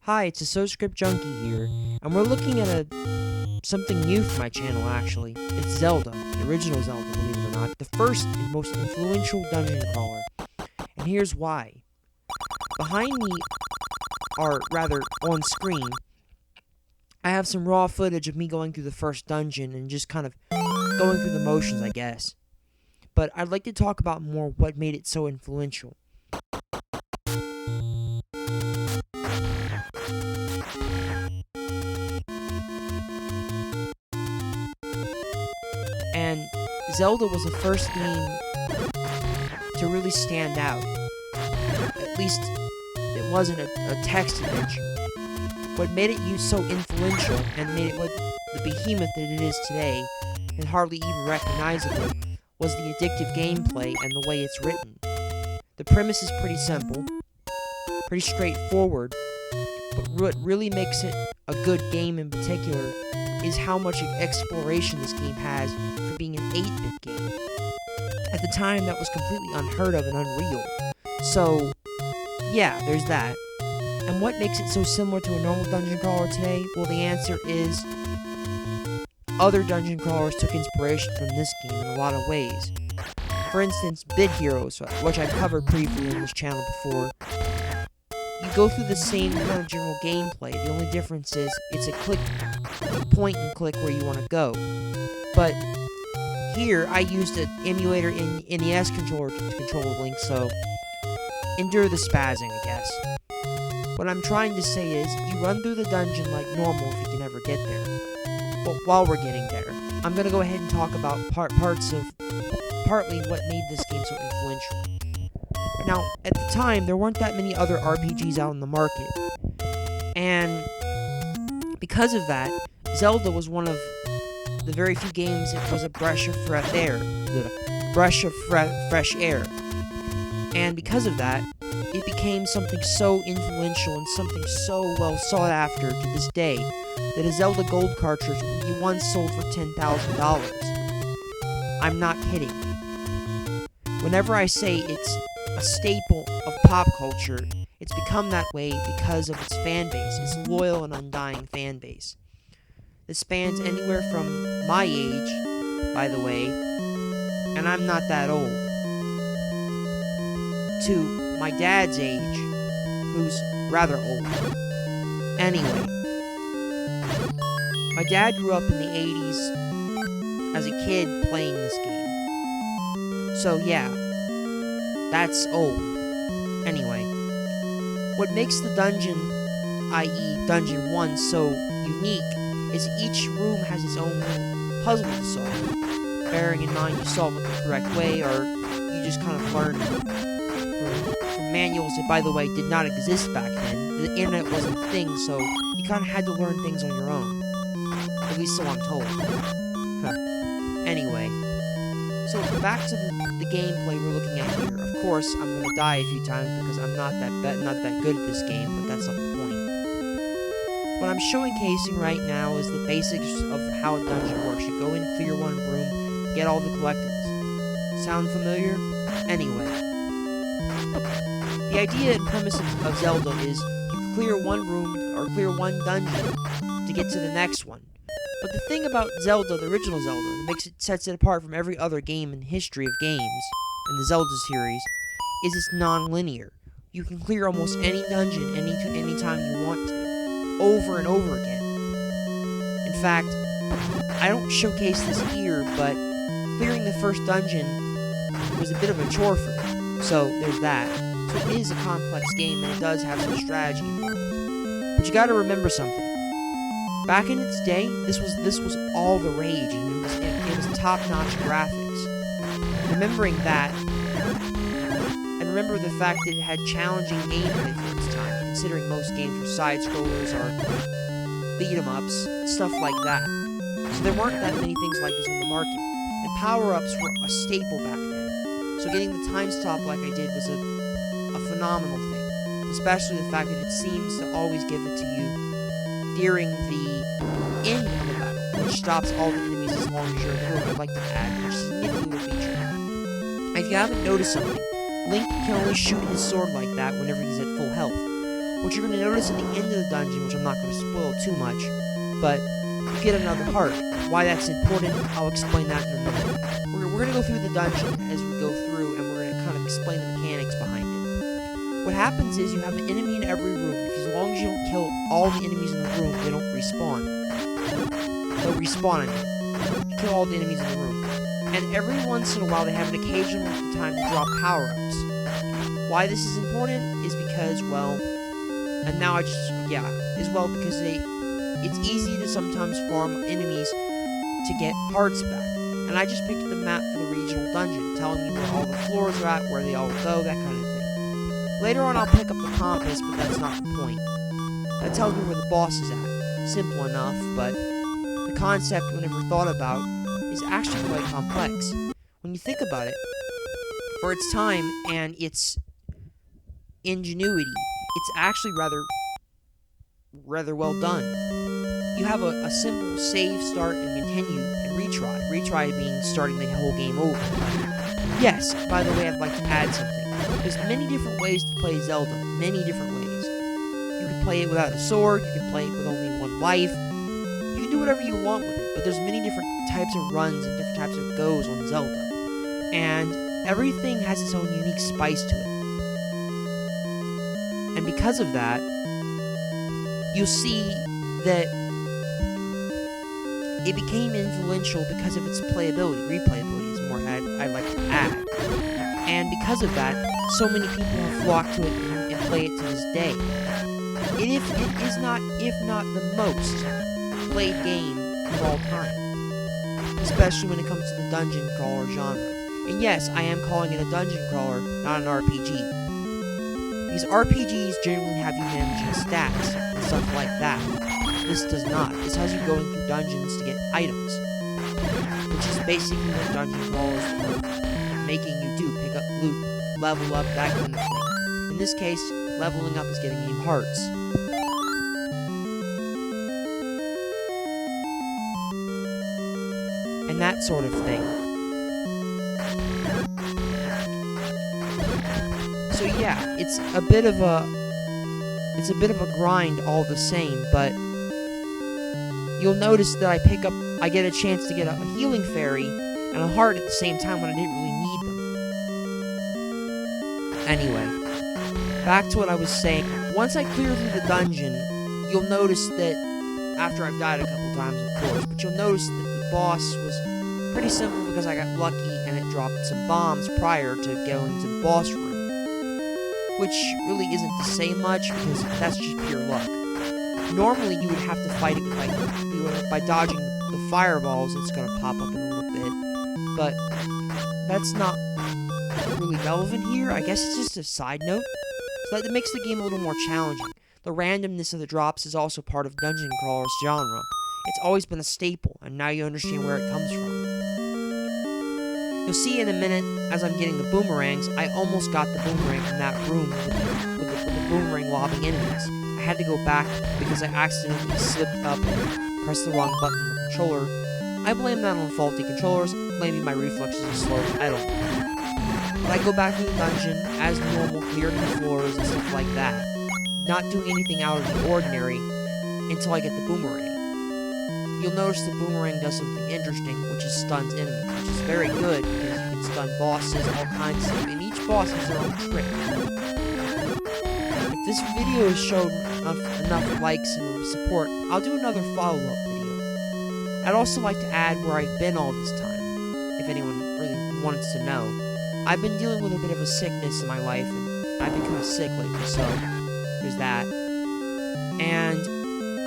Hi, it's a Script Junkie here, and we're looking at something new for my channel, actually. It's Zelda, the original Zelda, believe it or not, the first and most influential dungeon crawler. And here's why. Behind me, or rather, on screen, I have some raw footage of me going through the first dungeon and just kind of going through the motions, I guess. But I'd like to talk about more what made it so influential. And Zelda was the first game to really stand out. At least, it wasn't a text adventure. What made it so influential and made it what the behemoth that it is today, and hardly even recognizable, was the addictive gameplay and the way it's written. The premise is pretty simple, pretty straightforward, but what really makes it a good game in particular is how much exploration this game has for being an 8-bit game. At the time, that was completely unheard of and unreal. So, yeah, there's that. And what makes it so similar to a normal dungeon crawler today? Well, the answer is other dungeon crawlers took inspiration from this game in a lot of ways. For instance, Bit Heroes, which I've covered briefly on this channel before. You go through the same kind of general gameplay. The only difference is it's a point and click where you want to go. But here, I used an emulator in NES controller to control the Link, so endure the spazzing, I guess. What I'm trying to say is, you run through the dungeon like normal if you can ever get there. But while we're getting there, I'm going to go ahead and talk about partly what made this game so influential. Now, at the time, there weren't that many other RPGs out in the market. And because of that, Zelda was one of the very few games that was a breath of fresh air. And because of that, it became something so influential and something so well sought after to this day that a Zelda Gold cartridge will be once sold for $10,000. I'm not kidding. Whenever I say it's a staple of pop culture, it's become that way because of its fan base, its loyal and undying fan base. It spans anywhere from my age, by the way, and I'm not that old, to my dad's age, who's rather old. Anyway, my dad grew up in the 80s as a kid playing this game. So yeah, that's old. Anyway, what makes the dungeon, i.e. Dungeon 1, so unique is each room has its own puzzle to solve. Bearing in mind you solve it the correct way, or you just kind of learn from manuals that, by the way, did not exist back then. The internet wasn't a thing, so you kind of had to learn things on your own. At least so I'm told. Anyway, so back to the gameplay we're looking at here. Of course, I'm going to die a few times because I'm not that good at this game, but that's not the point. What I'm showcasing right now is the basics of how a dungeon works. You go in, clear one room, get all the collectibles. Sound familiar? Anyway. The idea and premise of Zelda is you clear one room or clear one dungeon to get to the next one. But the thing about Zelda, the original Zelda, that sets it apart from every other game in the history of games in the Zelda series, is it's non-linear. You can clear almost any dungeon anytime you want to, over and over again. In fact, I don't showcase this here, but clearing the first dungeon was a bit of a chore for me, so there's that. So it is a complex game, and it does have some strategy involved. But you gotta remember something. Back in its day, this was all the rage, and it was top-notch graphics. Remembering that, and remember the fact that it had challenging gameplay for its time, considering most games were side-scrollers or beat-em-ups, stuff like that. So there weren't that many things like this on the market, and power-ups were a staple back then. So getting the time stop like I did was a phenomenal thing, especially the fact that it seems to always give it to you during the end of the battle, which stops all the enemies as long as you're in the room. I'd like to add, which is a nifty little feature. If you haven't noticed something, Link can only shoot his sword like that whenever he's at full health. What you're going to notice at the end of the dungeon, which I'm not going to spoil too much, but you get another heart. Why that's important, I'll explain that in a minute. We're going to go through the dungeon as we go through, and we're going to kind of explain the mechanics behind it. What happens is you have an enemy in every room. As long as you don't kill all the enemies in the room, they don't respawn. They'll respawn in you. Kill all the enemies in the room. And every once in a while, they have an occasional time to drop power-ups. Why this is important is because, well, and now because it's easy to sometimes farm enemies to get hearts back. And I just picked up the map for the regional dungeon, telling me where all the floors are at, where they all go, that kind of thing. Later on, I'll pick up the compass, but that's not the point. That tells me where the boss is at. Simple enough, but the concept we never thought about is actually quite complex. When you think about it, for its time and its ingenuity, it's actually rather well done. You have a simple save, start, and continue, and retry. Retry being starting the whole game over. Yes, by the way, I'd like to add something. There's many different ways to play Zelda. Many different ways. You can play it without a sword, you can play it with only one life. You can do whatever you want with it, but there's many different types of runs and different types of goes on Zelda. And everything has its own unique spice to it. And because of that, you'll see that it became influential because of its playability. Replayability is more I'd like to add. And because of that, so many people have flocked to it and play it to this day. It is not, if not the most played game of all time. Especially when it comes to the dungeon crawler genre. And yes, I am calling it a dungeon crawler, not an RPG. Because RPGs generally have you managing stats and stuff like that. This does not. This has you going through dungeons to get items. Which is basically what dungeon crawlers are making you do. Pick up loot, level up, that kind of thing. In this case, leveling up is getting you hearts. And that sort of thing. So yeah, it's a bit of a grind all the same, but you'll notice that I get a chance to get a healing fairy and a heart at the same time when I didn't really need them. Anyway, back to what I was saying. Once I clear through the dungeon, you'll notice that, after I've died a couple times of course, but you'll notice that the boss was pretty simple because I got lucky and it dropped some bombs prior to going to the boss room. Which really isn't to say much, because that's just pure luck. Normally, you would have to fight it by dodging the fireballs. It's going to pop up in a little bit. But that's not really relevant here. I guess it's just a side note. So that makes the game a little more challenging. The randomness of the drops is also part of Dungeon Crawler's genre. It's always been a staple, and now you understand where it comes from. You'll see in a minute, as I'm getting the boomerangs, I almost got the boomerang from that room with the boomerang lobbing enemies. I had to go back because I accidentally slipped up and pressed the wrong button on the controller. I blame that on faulty controllers, maybe my reflexes are slow, I don't know. But I go back to the dungeon, as normal, clearing the floors and stuff like that. Not doing anything out of the ordinary, until I get the boomerang. You'll notice the boomerang does something interesting, which is stuns enemies, which is very good, because you can stun bosses, all kinds of stuff, and each boss has their own trick. If this video has shown enough likes and support, I'll do another follow-up video. I'd also like to add where I've been all this time, if anyone really wants to know. I've been dealing with a bit of a sickness in my life, and I've been kind of sick lately, so there's that. And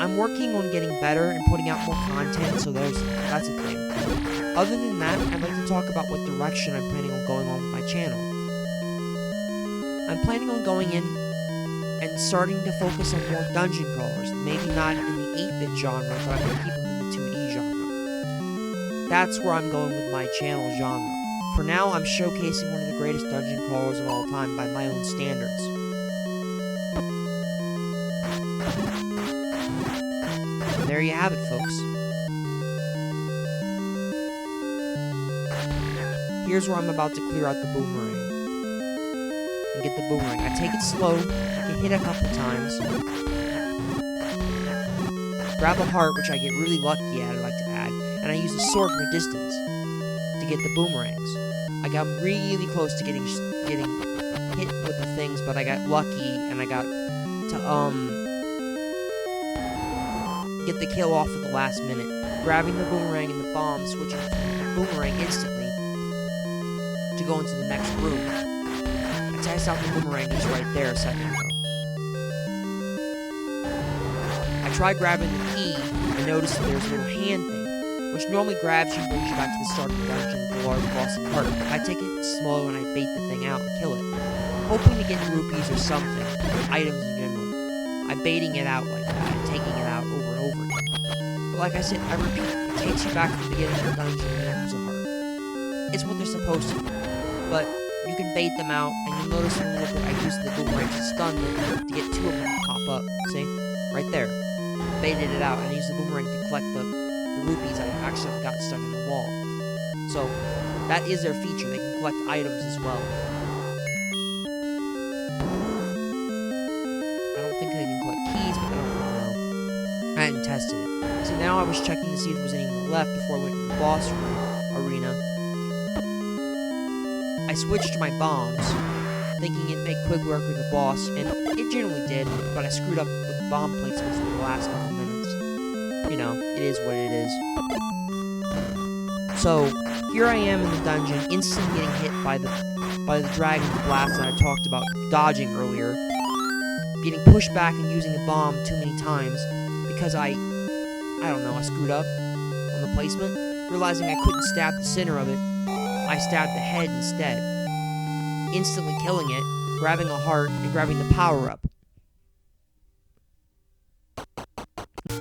I'm working on getting better and putting out more content, so that's a thing. Other than that, I'd like to talk about what direction I'm planning on going on with my channel. I'm planning on going in and starting to focus on more dungeon crawlers, maybe not in the 8-bit genre, but I'm going to keep them in the 2D genre. That's where I'm going with my channel genre. For now, I'm showcasing one of the greatest dungeon crawlers of all time by my own standards. There you have it, folks. Here's where I'm about to clear out the boomerang. and get the boomerang. I take it slow, get hit a couple times, grab a heart, which I get really lucky at, I like to add, and I use the sword from a distance to get the boomerangs. I got really close to getting hit with the things, but I got lucky, and I got to, get the kill off at the last minute. Grabbing the boomerang and the bomb, switching the boomerang instantly to go into the next room. I test out the boomerang just right there a second ago. I tried grabbing the key and noticed that there's a little hand thing, which normally grabs you and brings you back to the start of the dungeon, the large boss and part. I take it slow and I bait the thing out and kill it, hoping to get rupees or something, items in general. I'm baiting it out like that and taking it out over and over again. But like I said, I repeat, it takes you back to the beginning of the dungeon and use a heart. It's what they're supposed to do, but you can bait them out, and you'll notice in a little bit I use the boomerang to stun them to get two of them to pop up. See? Right there. Baited it out, and I used the boomerang to collect the rupees I actually got stuck in the wall. So, that is their feature. They can collect items as well. I don't think they can collect keys, but I don't know. I hadn't tested it. So now I was checking to see if there was any more left before I went to the boss arena. I switched to my bombs, thinking it'd make quick work with the boss, and it generally did, but I screwed up with the bomb placements in the last couple minutes. You know, it is what it is. So, here I am in the dungeon, instantly getting hit by the dragon's blast that I talked about dodging earlier, getting pushed back and using the bomb too many times, because I don't know, I screwed up on the placement, realizing I couldn't stab the center of it. I stabbed the head instead, instantly killing it, grabbing a heart, and grabbing the power-up,